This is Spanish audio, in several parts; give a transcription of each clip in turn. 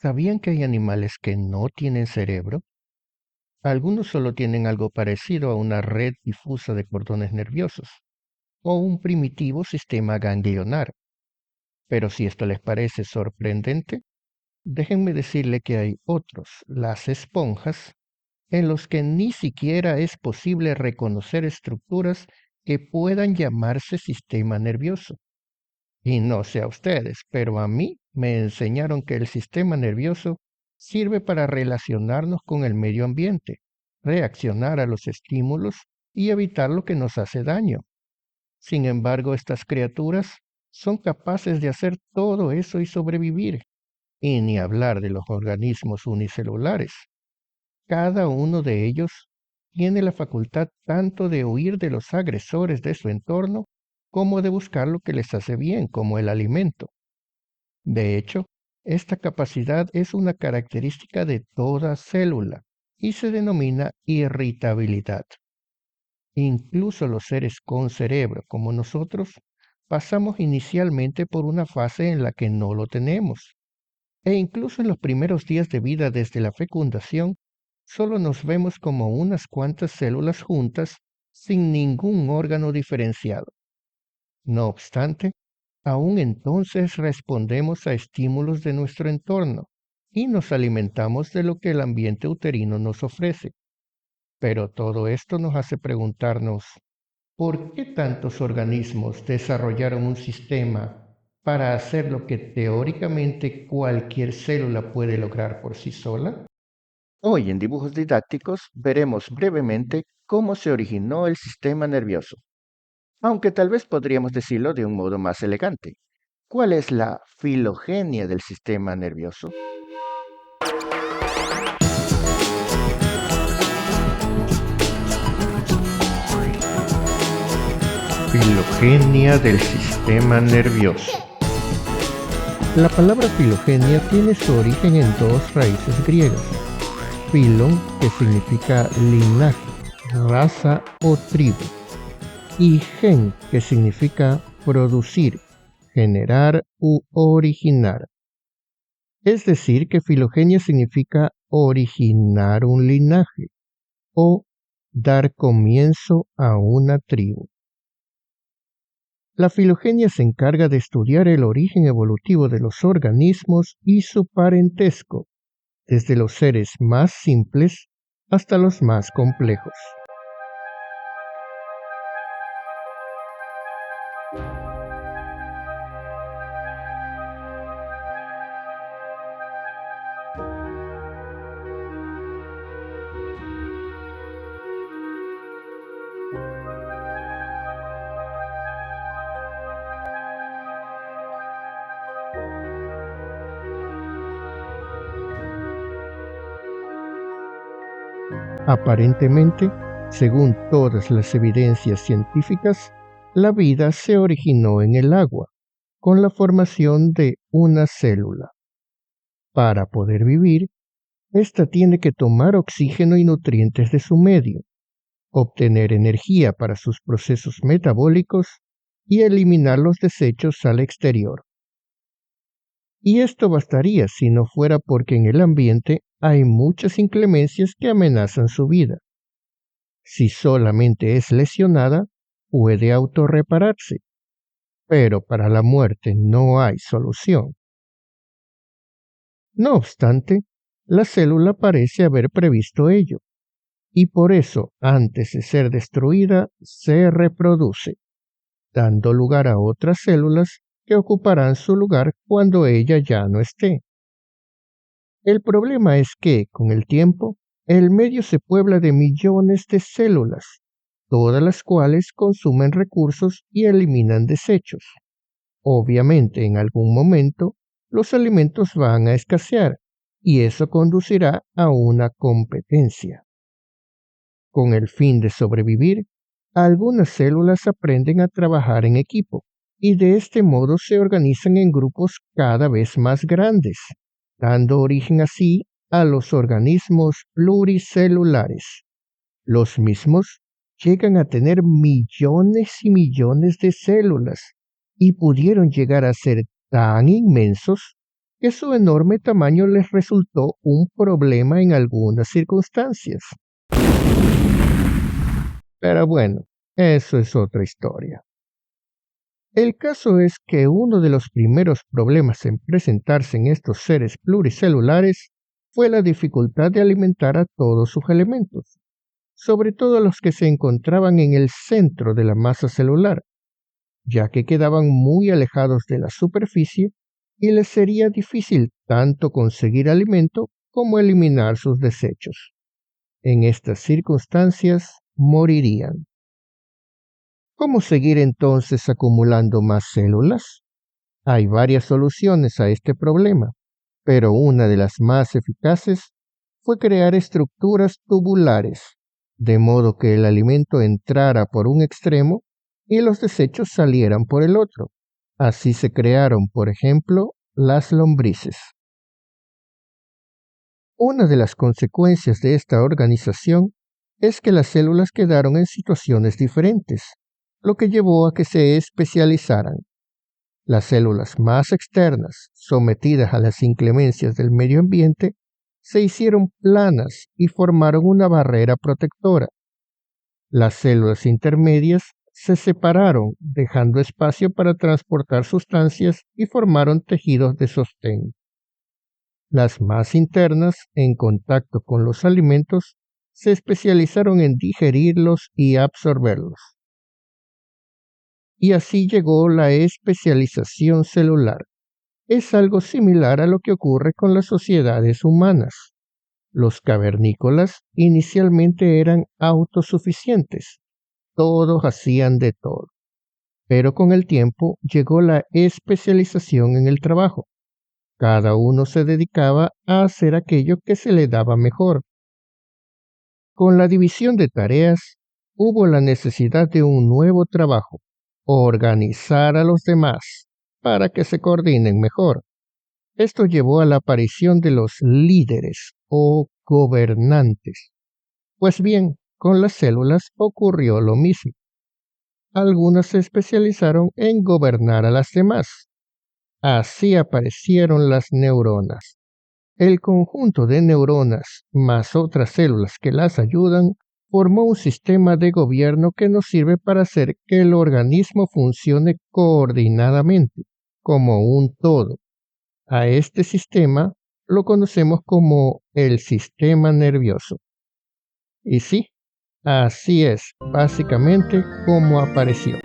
¿Sabían que hay animales que no tienen cerebro? Algunos solo tienen algo parecido a una red difusa de cordones nerviosos o un primitivo sistema ganglionar. Pero si esto les parece sorprendente, déjenme decirle que hay otros, las esponjas, en los que ni siquiera es posible reconocer estructuras que puedan llamarse sistema nervioso. Y no sé a ustedes, pero a mí me enseñaron que el sistema nervioso sirve para relacionarnos con el medio ambiente, reaccionar a los estímulos y evitar lo que nos hace daño. Sin embargo, estas criaturas son capaces de hacer todo eso y sobrevivir. Y ni hablar de los organismos unicelulares. Cada uno de ellos tiene la facultad tanto de huir de los agresores de su entorno como de buscar lo que les hace bien, como el alimento. De hecho, esta capacidad es una característica de toda célula y se denomina irritabilidad. Incluso los seres con cerebro, como nosotros, pasamos inicialmente por una fase en la que no lo tenemos. E incluso en los primeros días de vida desde la fecundación, solo nos vemos como unas cuantas células juntas sin ningún órgano diferenciado. No obstante, aún entonces respondemos a estímulos de nuestro entorno y nos alimentamos de lo que el ambiente uterino nos ofrece. Pero todo esto nos hace preguntarnos, ¿por qué tantos organismos desarrollaron un sistema para hacer lo que teóricamente cualquier célula puede lograr por sí sola? Hoy en Dibujos Didácticos veremos brevemente cómo se originó el sistema nervioso, aunque tal vez podríamos decirlo de un modo más elegante. ¿Cuál es la filogenia del sistema nervioso? Filogenia del sistema nervioso. La palabra filogenia tiene su origen en dos raíces griegas. Filon, que significa linaje, raza o tribu, y gen, que significa producir, generar u originar. Es decir, que filogenia significa originar un linaje o dar comienzo a una tribu. La filogenia se encarga de estudiar el origen evolutivo de los organismos y su parentesco, desde los seres más simples hasta los más complejos. Aparentemente, según todas las evidencias científicas, la vida se originó en el agua, con la formación de una célula. Para poder vivir, ésta tiene que tomar oxígeno y nutrientes de su medio, obtener energía para sus procesos metabólicos y eliminar los desechos al exterior. Y esto bastaría si no fuera porque en el ambiente hay muchas inclemencias que amenazan su vida. Si solamente es lesionada, puede autorrepararse, pero para la muerte no hay solución. No obstante, la célula parece haber previsto ello, y por eso, antes de ser destruida, se reproduce, dando lugar a otras células que ocuparán su lugar cuando ella ya no esté. El problema es que, con el tiempo, el medio se puebla de millones de células, todas las cuales consumen recursos y eliminan desechos. Obviamente, en algún momento, los alimentos van a escasear y eso conducirá a una competencia. Con el fin de sobrevivir, algunas células aprenden a trabajar en equipo y de este modo se organizan en grupos cada vez más grandes, dando origen así a los organismos pluricelulares. Los mismos llegan a tener millones y millones de células y pudieron llegar a ser tan inmensos que su enorme tamaño les resultó un problema en algunas circunstancias. Pero bueno, eso es otra historia. El caso es que uno de los primeros problemas en presentarse en estos seres pluricelulares fue la dificultad de alimentar a todos sus elementos, sobre todo los que se encontraban en el centro de la masa celular, ya que quedaban muy alejados de la superficie y les sería difícil tanto conseguir alimento como eliminar sus desechos. En estas circunstancias morirían. ¿Cómo seguir entonces acumulando más células? Hay varias soluciones a este problema, pero una de las más eficaces fue crear estructuras tubulares, de modo que el alimento entrara por un extremo y los desechos salieran por el otro. Así se crearon, por ejemplo, las lombrices. Una de las consecuencias de esta organización es que las células quedaron en situaciones diferentes, lo que llevó a que se especializaran. Las células más externas, sometidas a las inclemencias del medio ambiente, se hicieron planas y formaron una barrera protectora. Las células intermedias se separaron, dejando espacio para transportar sustancias y formaron tejidos de sostén. Las más internas, en contacto con los alimentos, se especializaron en digerirlos y absorberlos. Y así llegó la especialización celular. Es algo similar a lo que ocurre con las sociedades humanas. Los cavernícolas inicialmente eran autosuficientes, todos hacían de todo, pero con el tiempo llegó la especialización en el trabajo. Cada uno se dedicaba a hacer aquello que se le daba mejor. Con la división de tareas, hubo la necesidad de un nuevo trabajo, organizar a los demás para que se coordinen mejor. Esto llevó a la aparición de los líderes o gobernantes. Pues bien, con las células ocurrió lo mismo. Algunas se especializaron en gobernar a las demás. Así aparecieron las neuronas. El conjunto de neuronas más otras células que las ayudan formó un sistema de gobierno que nos sirve para hacer que el organismo funcione coordinadamente, como un todo. A este sistema lo conocemos como el sistema nervioso. Y sí, así es básicamente como apareció.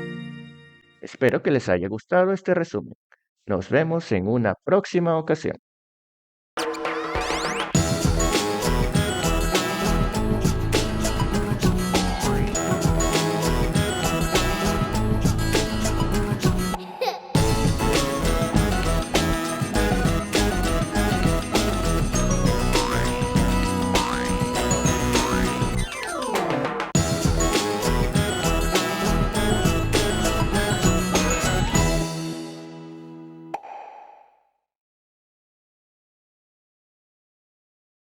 Espero que les haya gustado este resumen. Nos vemos en una próxima ocasión.